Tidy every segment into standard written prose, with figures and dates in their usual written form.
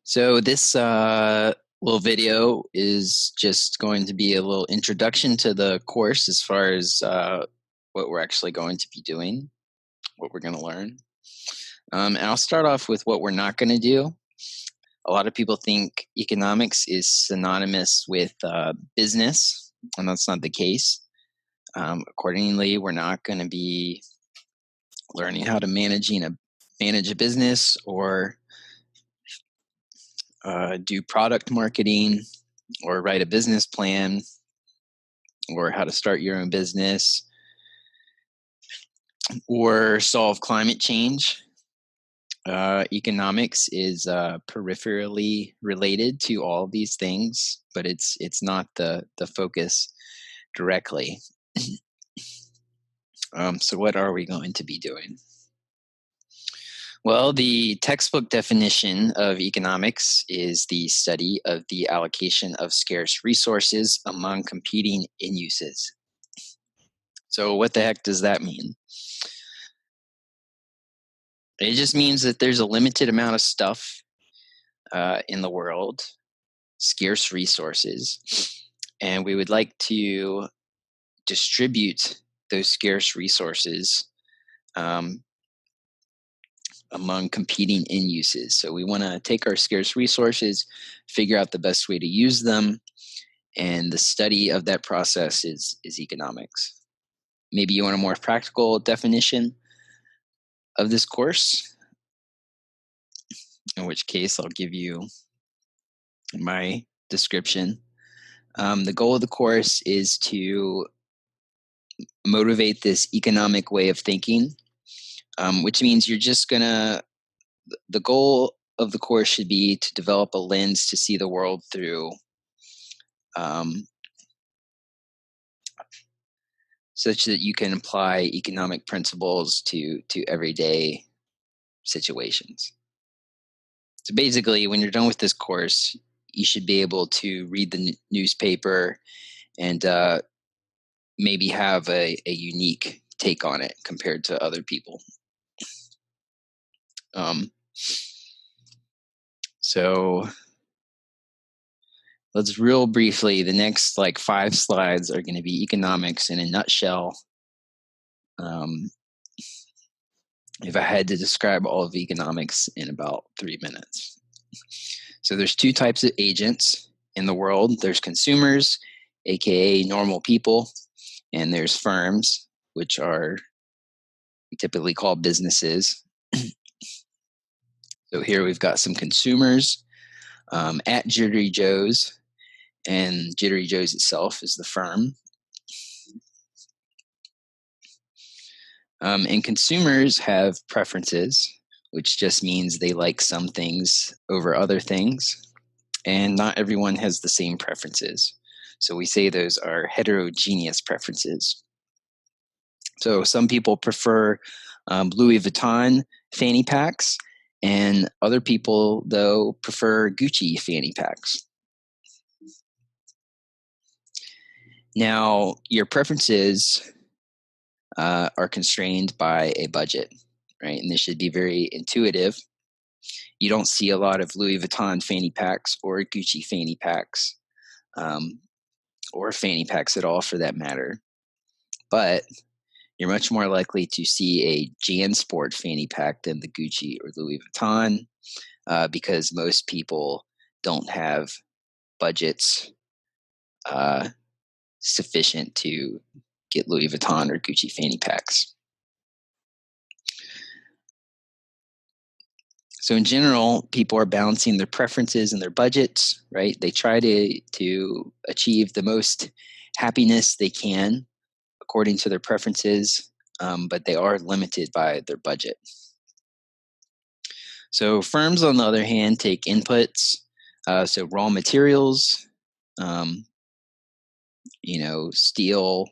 So this little video is just going to be a little introduction to the course as far as what we're actually going to be doing, what we're going to learn. And I'll start off with what we're not going to do. A lot of people think economics is synonymous with business, and that's not the case. Accordingly, we're not going to be learning how to manage a business or do product marketing or write a business plan or how to start your own business or solve climate change. Economics is peripherally related to all these things, but it's not the focus directly. So what are we going to be doing? Well, the textbook definition of economics is the study of the allocation of scarce resources among competing end uses. So what the heck does that mean? It just means that there's a limited amount of stuff in the world, scarce resources, and we would like to distribute those scarce resources among competing end uses. So we want to take our scarce resources, figure out the best way to use them, and the study of that process is economics. Maybe you want a more practical definition of this course, in which case I'll give you my description. The goal of the course is to motivate this economic way of thinking, which means you're just gonna, the goal of the course should be to develop a lens to see the world through, such that you can apply economic principles to everyday situations. So basically, when you're done with this course, you should be able to read the newspaper and maybe have a unique take on it compared to other people. So let's real briefly, the next 5 slides are going to be economics in a nutshell. If I had to describe all of economics in about 3 minutes. So there's 2 types of agents in the world. There's consumers, aka normal people, and there's firms, which are we typically call businesses. So here we've got some consumers at Jittery Joe's, and Jittery Joe's itself is the firm. And consumers have preferences, which just means they like some things over other things. And not everyone has the same preferences. So we say those are heterogeneous preferences. So some people prefer Louis Vuitton fanny packs, and other people, though, prefer Gucci fanny packs. Now, your preferences are constrained by a budget, right? And this should be very intuitive. You don't see a lot of Louis Vuitton fanny packs or Gucci fanny packs, or fanny packs at all for that matter. But you're much more likely to see a JanSport fanny pack than the Gucci or Louis Vuitton, because most people don't have budgets sufficient to get Louis Vuitton or Gucci fanny packs. So in general, people are balancing their preferences and their budgets, right? They try to achieve the most happiness they can according to their preferences, but they are limited by their budget. So firms, on the other hand, take inputs, so raw materials, steel,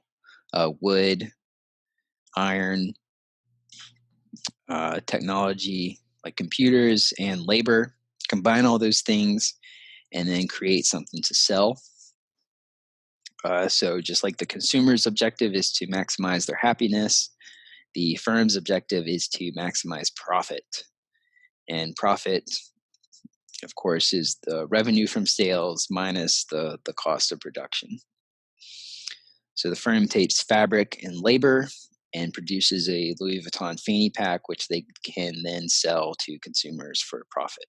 wood, iron, technology like computers and labor, combine all those things and then create something to sell. So just like the consumer's objective is to maximize their happiness, the firm's objective is to maximize profit. And profit of course, is the revenue from sales minus the cost of production. So the firm takes fabric and labor and produces a Louis Vuitton fanny pack, which they can then sell to consumers for a profit.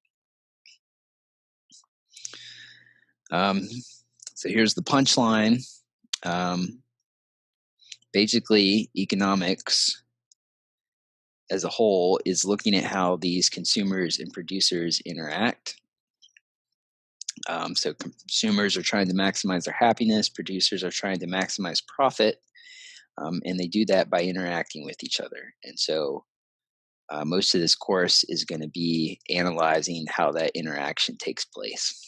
Um, so here's the punchline. Um, Basically, economics as a whole is looking at how these consumers and producers interact. So consumers are trying to maximize their happiness, producers are trying to maximize profit, and they do that by interacting with each other. And so most of this course is going to be analyzing how that interaction takes place.